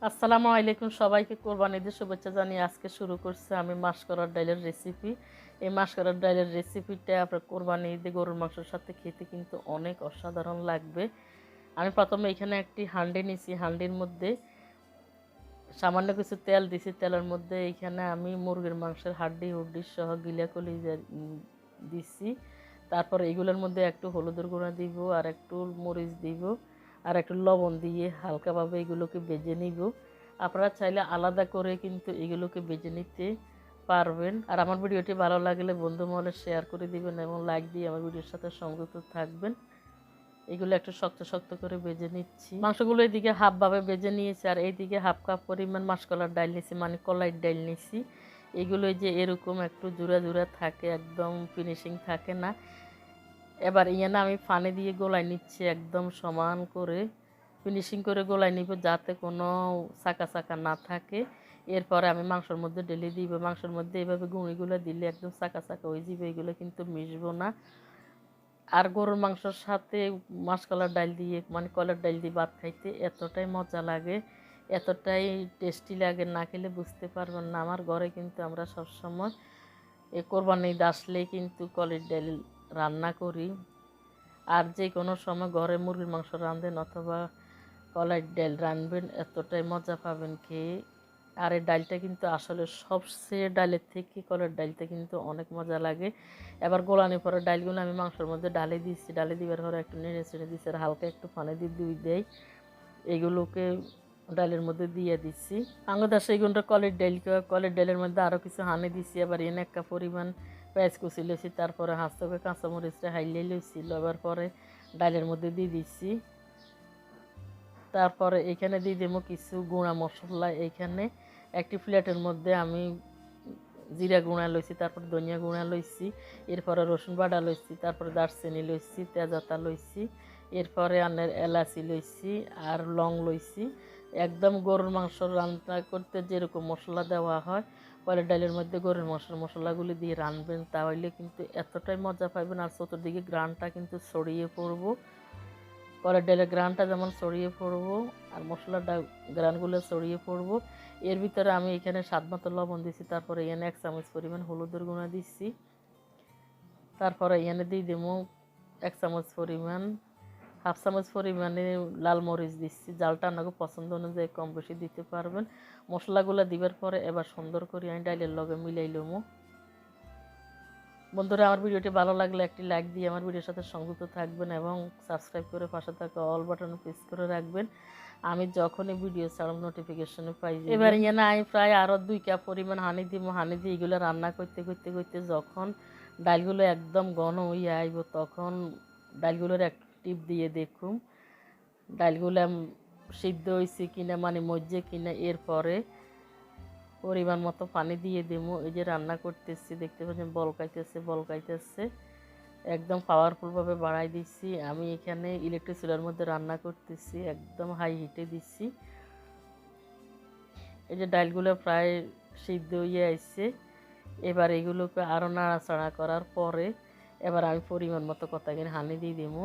আসসালামু আলাইকুম, সবাইকে কোরবানি ঈদের শুভেচ্ছা জানিয়ে আজকে শুরু করছি আমি মাসকলার ডালের রেসিপি। এই মাসকলার ডালের রেসিপিটা আপনার কোরবানি ঈদে গরুর মাংসের সাথে খেতে কিন্তু অনেক অসাধারণ লাগবে। আমি প্রথমে এখানে একটি হাঁড়ি নিয়েছি, হাঁড়ির মধ্যে সামান্য কিছু তেল দিছি। তেলের মধ্যে এখানে আমি মুরগির মাংসের হাড্ডি হুড্ডি সহ গিলা কলিজা দিছি। তারপর এগুলোর মধ্যে একটু হলুদের গুঁড়া দিব, আর একটু মরিচ দিব, আর একটু লবণ দিয়ে হালকাভাবে এগুলোকে ভেজে নিব। আপনারা চাইলে আলাদা করে কিন্তু এগুলোকে ভেজে নিতে পারবেন। আর আমার ভিডিওটি ভালো লাগলে বন্ধু মহলে শেয়ার করে দিবেন এবং লাইক দিয়ে আমার ভিডিওর সাথে সংযুক্ত থাকবেন। এগুলো একটু শক্ত শক্ত করে ভেজে নিচ্ছি। মাংসগুলো এইদিকে হাফভাবে ভেজে নিয়েছি, আর এইদিকে হাফ কাপ পরিমাণ মাসকলার ডাল নিয়েছি, মানে কলাইয়ের ডাল নিয়েছি। এগুলো যে এরকম একটু জোড়া জোড়া থাকে, একদম ফিনিশিং থাকে না। এবার না আমি পানি দিয়ে গোলাই নিচ্ছি, একদম সমান করে ফিনিশিং করে গোলাই নিব, যাতে কোনো চাকা চাকা না থাকে। এরপরে আমি মাংসের মধ্যে ঢেলে দিব। মাংসের মধ্যে এভাবে গুঁড়িগুলো দিলে একদম চাকা চাকা হয়ে যাবে, এগুলো কিন্তু মিশবো না। আর গরুর মাংসের সাথে মাসকলার ডাল দিয়ে, মানে কলার ডাল দিয়ে ভাত খাইতে এতটাই মজা লাগে, এতটাই টেস্টি লাগে, না খেলে বুঝতে পারবেন না। আমার ঘরে কিন্তু আমরা সবসময় এই কোরবানি ঈদ আসলেই কিন্তু কলের ডাল রান্না করি। আর যে কোনো সময় ঘরে মুরগির মাংস রাঁধেন অথবা কলাইয়ের ডাল রাঁধবেন, এতটাই মজা পাবেন খেয়ে। আর এই ডালটা কিন্তু আসলে সবচেয়ে ডালের থেকে কলার ডালটা কিন্তু অনেক মজা লাগে। এবার গোলানি পরে ডালগুলো আমি মাংসের মধ্যে ডালে দিচ্ছি, ডালে দিবার পরে একটু নেড়ে ছেড়ে দিচ্ছি, আর হালকা একটু পানি দিয়ে দুই দেয় এগুলোকে ডালের মধ্যে দিয়ে দিচ্ছি। আঙ্গুদা সেইগুনটা কলের ডালের মধ্যে আরও কিছু হানি দিচ্ছি। আবার এনে একটা পরিমাণ পেঁয়াজ কুচি লইছি, তারপরে হাঁসটাকে কাঁচামরিচটা হাইলে লইছি, লবার পরে ডালের মধ্যে দিয়ে দিচ্ছি। তারপরে এখানে দিয়ে দেবো কিছু গুঁড়া মশলা। এইখানে একটি প্লেটের মধ্যে আমি জিরা গুঁড়া লইছি, তারপর ধনিয়া গুঁড়া লইছি, এরপরে রসুন বাটা লইছি, তারপরে দারচিনি লইছি, তেজপাতা লইছি, এরপরে আনের এলাচি লইছি, আর লং লইছি। একদম গরুর মাংস রান্না করতে যেরকম মশলা দেওয়া হয়, কলের ডালের মধ্যে গরুর মাংসের মশলাগুলি দিয়ে রাঁধবেন, তাহলে কিন্তু এতটাই মজা পাবেন। আর চতুর্দিকে গ্রানটা কিন্তু ছড়িয়ে পড়বো, কলের ডালের গ্রানটা যেমন ছড়িয়ে পড়বো আর মশলার গ্রানগুলো ছড়িয়ে পড়বো। এর ভিতরে আমি এখানে স্বাদ মতো লবণ দিচ্ছি, তারপরে এখানে 1 চামচ পরিমাণ হলুদের গুঁড়া দিচ্ছি, তারপরে এখানে দিয়ে দেবো 1 চামচ পরিমাণ, হাফ চামচ পরিমাণে লাল মরিচ দিচ্ছি। জালটা আপনাকে পছন্দ অনুযায়ী কম বেশি দিতে পারবেন। মশলাগুলো দিবার পরে এবার সুন্দর করে আমি ডালের লগে মিলাই লমো। বন্ধুরা, আমার ভিডিওটি ভালো লাগলে একটি লাইক দিয়ে আমার ভিডিওর সাথে সংযুক্ত থাকবেন এবং সাবস্ক্রাইব করে পাশে থাকা অল বাটনে প্রেস করে রাখবেন। আমি যখনই ভিডিও ছাড়ব নোটিফিকেশনে পাই যাবেন। এবার না আমি প্রায় আরও 2 কাপ পরিমাণ হানি দিব। হানি দিয়ে এগুলো রান্না করতে করতে করতে যখন ডালগুলো একদম ঘন হয়ে আইব, তখন ডালগুলোর এক টিপ দিয়ে দেখুন ডালগুলো সিদ্ধ হয়েছে কিনা, মানে মজ্জে কিনা। এরপরে পরিমাণ মতো পানি দিয়ে দেবো। এই যে রান্না করতেছি, দেখতে পাচ্ছেন বলকাইতেছে, একদম পাওয়ারফুলভাবে বাড়াই দিচ্ছি। আমি এখানে ইলেকট্রিক চুলার মধ্যে রান্না করতেছি, একদম হাই হিটে দিচ্ছি। এই যে ডালগুলো প্রায় সিদ্ধ হয়ে আসছে। এবার এগুলোকে আরও নাড়াচাড়া করার পরে এবার আমি পরিমাণ মতো কতখানি হানি দিয়ে দেবো।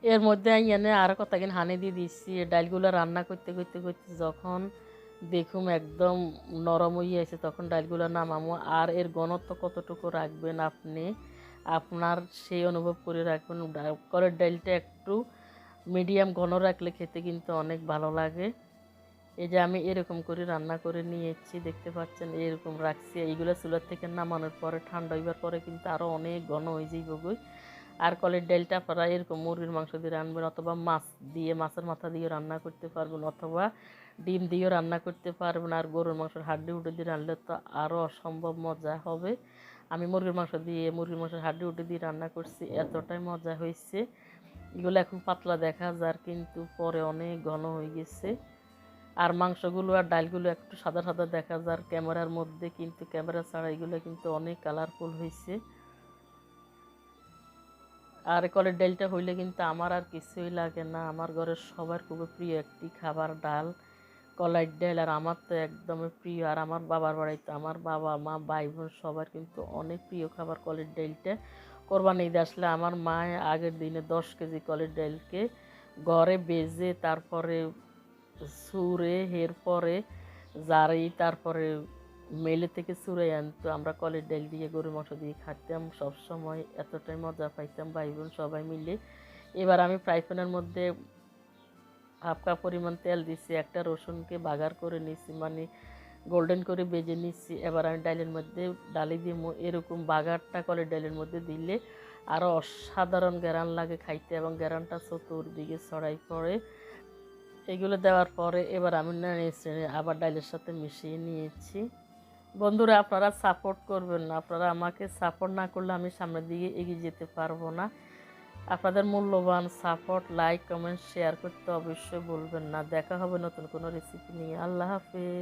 এর মধ্যে আমি এনে আরও কতখানি হানি দিয়ে দিচ্ছি। ডালগুলো রান্না করতে করতে করতে যখন দেখুন একদম নরম হয়ে আছে, তখন ডালগুলো নামামো। আর এর ঘনত্ব কতটুকু রাখবেন আপনি আপনার সেই অনুভব করে রাখবেন। কলের ডালটা একটু মিডিয়াম ঘন রাখলে খেতে কিন্তু অনেক ভালো লাগে। এই যে আমি এরকম করে রান্না করে নিয়েছি, দেখতে পাচ্ছেন এরকম রাখছি। এইগুলো চুলার থেকে নামানোর পরে ঠান্ডা হইবার পরে কিন্তু আরও অনেক ঘন হয়ে যাইব। আর কলের ডালটা আপনারা এরকম মুরগির মাংস দিয়ে রান্নবেন, অথবা মাছ দিয়ে, মাছের মাথা দিয়ে রান্না করতে পারবেন, অথবা ডিম দিয়েও রান্না করতে পারবেন। আর গরুর মাংসের হাড্ডি উড্ডি দিয়ে রান্নলে তো আরও অসম্ভব মজা হবে। আমি মুরগির মাংসের হাড্ডি উড্ডি দিয়ে রান্না করছি, এতটাই মজা হয়েছে। এগুলো এখন পাতলা দেখা যায়, কিন্তু পরে অনেক ঘন হয়ে গেছে। আর মাংসগুলো আর ডালগুলো একটু সাদা সাদা দেখা যায় ক্যামেরার মধ্যে, কিন্তু ক্যামেরা ছাড়া এগুলো কিন্তু অনেক কালারফুল হয়েছে। আর কলের ডালটা হইলে কিন্তু আমার আর কিছুই লাগে না। আমার ঘরের সবার খুবই প্রিয় একটি খাবার ডাল, কলাইয়ের ডাল। আর আমার তো একদমই প্রিয়। আর আমার বাবার বাড়িতে আমার বাবা মা ভাই বোন সবার কিন্তু অনেক প্রিয় খাবার কলের ডালটা। কোরবানি ঈদ আসলে আমার মা আগের দিনে 10 কেজি কলের ডালকে ঘরে বেজে তারপরে সুরে এরপরে জারি, তারপরে মেলে থেকে সুরে আনতো, আমরা কলের ডাল দিয়ে গরুর মাংস দিয়ে খাইতাম সব সময়, এতটাই মজা পাইতাম ভাই বোন সবাই মিলে। এবার আমি ফ্রাই প্যানের মধ্যে হাফ কাপ পরিমাণ তেল দিছি, একটা রসুনকে বাগার করে নিছি, মানে গোল্ডেন করে ভেজে নিচ্ছি। এবার আমি ডালের মধ্যে ডালি দিয়ে এরকম বাগারটা কলের ডালের মধ্যে দিলে আরও অসাধারণ গ্যারান লাগে খাইতে, এবং গ্যারানটা চতুর্দিকে ছড়াই পড়ে। এগুলো দেওয়ার পরে এবার আমি নেড়ে আবার ডালের সাথে মিশিয়ে নিয়েছি। বন্ধুরা, আপনারা সাপোর্ট করবেন না, আপনারা আমাকে সাপোর্ট না করলে আমি সামনের দিকে এগিয়ে যেতে পারবো না। আপনাদের মূল্যবান সাপোর্ট, লাইক, কমেন্ট, শেয়ার করতে অবশ্যই ভুলবেন না। দেখা হবে নতুন কোনো রেসিপি নিয়ে। আল্লাহ হাফেজ।